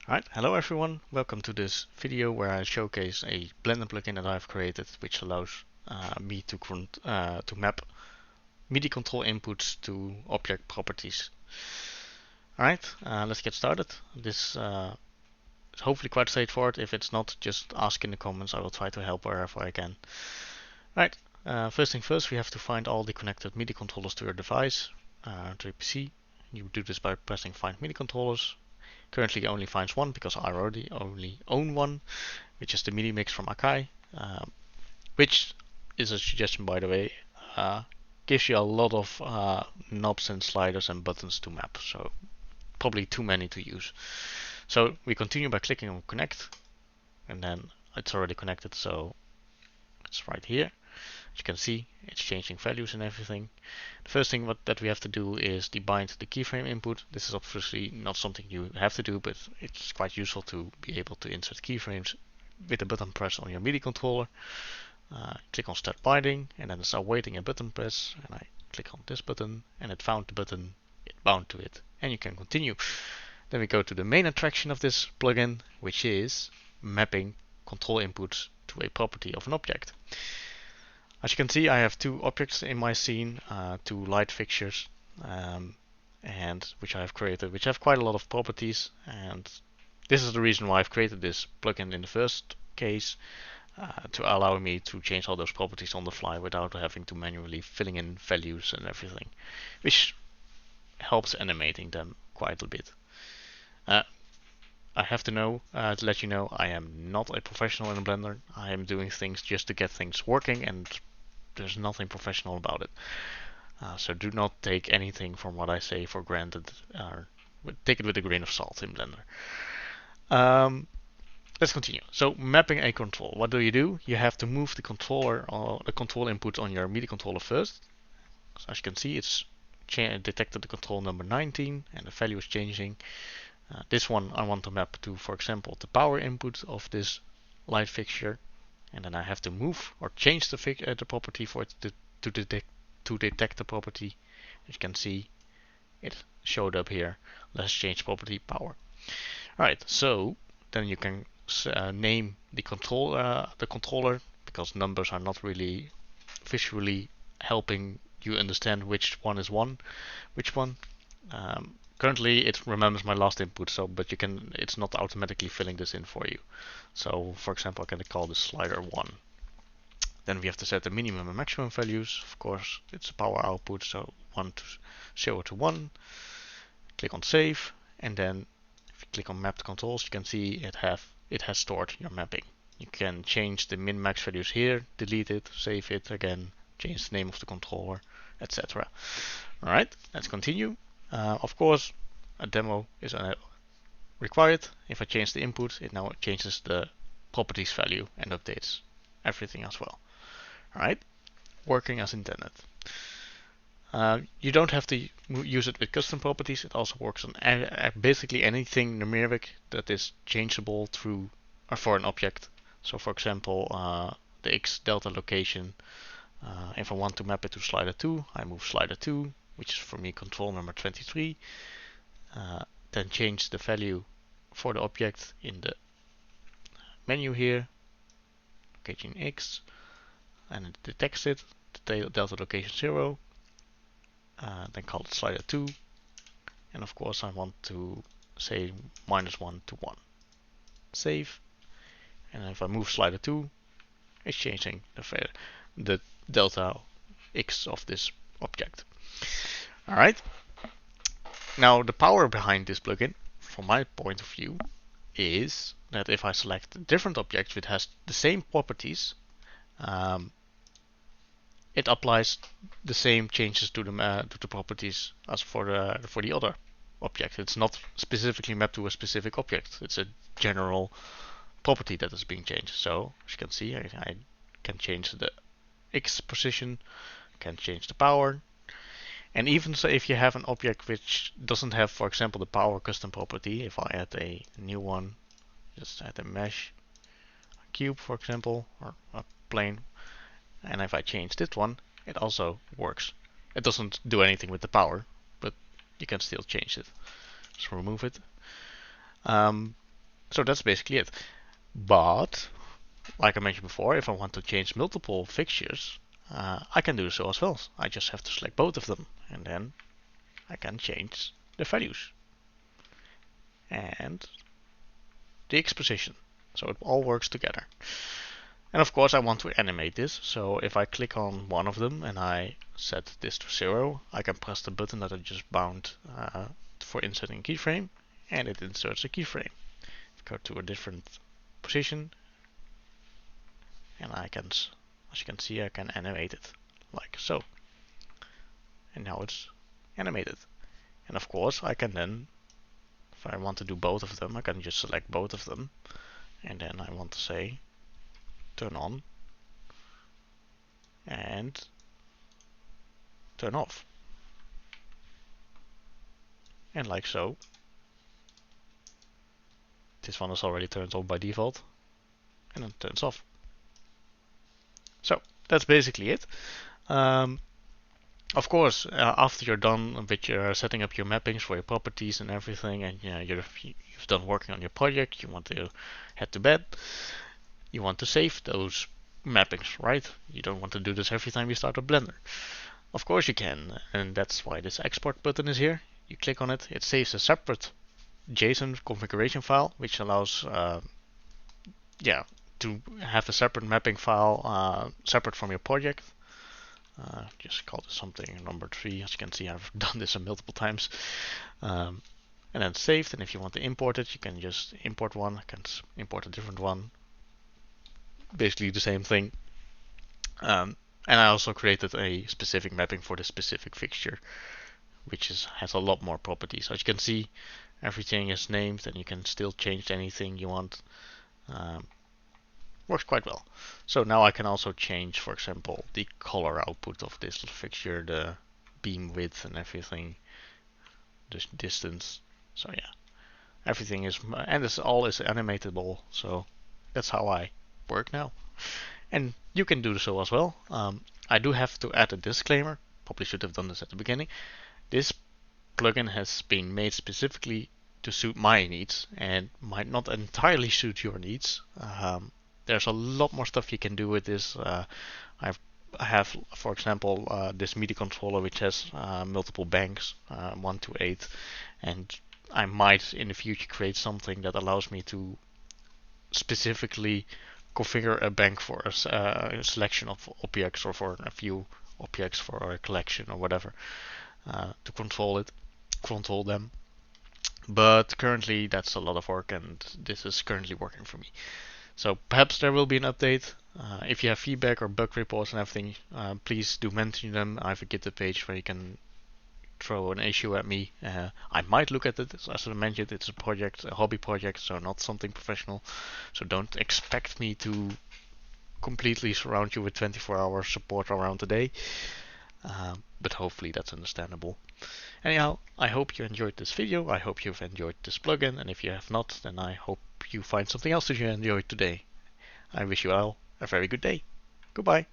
Alright, hello everyone, welcome to this video where I showcase a Blender plugin that I've created which allows me to map MIDI control inputs to object properties. Alright, let's get started. This is hopefully quite straightforward. If it's not, just ask in the comments. I will try to help wherever I can. Alright, first thing first, we have to find all the connected MIDI controllers to your device, to your PC. You do this by pressing Find MIDI Controllers. Currently only finds one because I already only own one, which is the MIDI mix from Akai, which is a suggestion, by the way. Gives you a lot of knobs and sliders and buttons to map, so probably too many to use. So we continue by clicking on connect, and then it's already connected, so it's right here. As you can see, it's changing values and everything. The first thing that we have to do is debind the keyframe input. This is obviously not something you have to do, but it's quite useful to be able to insert keyframes with a button press on your MIDI controller. Click on Start Binding, and then it's awaiting a button press, and I click on this button, and it found the button, it bound to it, and you can continue. Then we go to the main attraction of this plugin, which is mapping control inputs to a property of an object. As you can see, I have two objects in my scene, two light fixtures, and which I have created, which have quite a lot of properties. And this is the reason why I've created this plugin in the first case, to allow me to change all those properties on the fly without having to manually filling in values and everything, which helps animating them quite a bit. I have to let you know, I am not a professional in Blender. I am doing things just to get things working, and there's nothing professional about it. So do not take anything from what I say for granted. Take it with a grain of salt in Blender. Let's continue. So mapping a control. What do? You have to move the controller or the control input on your MIDI controller first. So as you can see, it's detected the control number 19 and the value is changing. This one I want to map to, for example, the power input of this light fixture. And then I have to move or change the property for it to detect the property. As you can see, it showed up here. Let's change property power. Alright, so then you can name the controller, because numbers are not really visually helping you understand which one is which one. Currently it remembers my last input, but it's not automatically filling this in for you. So for example, I can call this slider 1. Then we have to set the minimum and maximum values. Of course, it's a power output, so 0 to 1. Click on save, and then if you click on mapped controls, you can see it has stored your mapping. You can change the min-max values here, delete it, save it again, change the name of the controller, etc. Alright, let's continue. Of course, a demo is required. If I change the input, it now changes the properties value and updates everything as well. Alright, working as intended. You don't have to use it with custom properties. It also works on basically anything numeric that is changeable through or for an object. So for example, the X delta location. If I want to map it to slider 2, I move slider 2, which is for me control number 23. Then change the value for the object in the menu here, location X, and it detects it, the delta location 0. Then call it slider 2, and of course I want to say -1 to 1. Save, and if I move slider 2, it's changing the delta X of this object. Alright, now the power behind this plugin, from my point of view, is that if I select a different object which has the same properties, it applies the same changes to the properties as for the other object. It's not specifically mapped to a specific object. It's a general property that is being changed. So as you can see, I can change the X position, can change the power, and even so, if you have an object which doesn't have, for example, the power custom property, if I add a new one, just add a mesh, a cube, for example, or a plane. And if I change this one, it also works. It doesn't do anything with the power, but you can still change it. Just remove it. So that's basically it. But like I mentioned before, if I want to change multiple fixtures, I can do so as well. I just have to select both of them, and then I can change the values and the X position. So it all works together. And of course I want to animate this, so if I click on one of them and I set this to 0, I can press the button that I just bound for inserting a keyframe, and it inserts a keyframe. Go to a different position, and I can, as you can see, I can animate it like so. And now it's animated. And of course I can then, if I want to do both of them, I can just select both of them, and then I want to say turn on and turn off. And like so. This one is already turned on by default, and then turns off. So that's basically it. Of course, after you're done with your setting up your mappings for your properties and everything, and you've done working on your project, you want to head to bed, you want to save those mappings, right? You don't want to do this every time you start a Blender. Of course you can, and that's why this export button is here. You click on it, it saves a separate JSON configuration file, which allows to have a separate mapping file separate from your project. Just call this something number 3. As you can see, I've done this multiple times. And then saved, and if you want to import it, you can just import one. I can import a different one. Basically the same thing. And I also created a specific mapping for the specific fixture, which has a lot more properties. As you can see, everything is named, and you can still change anything you want. Works quite well. So now I can also change, for example, the color output of this fixture, the beam width and everything, the distance. So yeah, everything is, and this all is animatable. So that's how I work now. And you can do so as well. I do have to add a disclaimer. Probably should have done this at the beginning. This plugin has been made specifically to suit my needs and might not entirely suit your needs. There's a lot more stuff you can do with this. I have, for example, this MIDI controller which has multiple banks, 1 to 8, and I might in the future create something that allows me to specifically configure a bank for a selection of objects, or for a few objects for a collection or whatever, to control them. But currently that's a lot of work, and this is currently working for me. So perhaps there will be an update. If you have feedback or bug reports and everything, please do mention them. I have a GitHub page where you can throw an issue at me. I might look at it. As I mentioned, it's a project, a hobby project, so not something professional. So don't expect me to completely surround you with 24-hour support around the day. But hopefully that's understandable. Anyhow, I hope you enjoyed this video. I hope you've enjoyed this plugin, and if you have not, then I hope you find something else that you enjoyed today. I wish you all a very good day. Goodbye.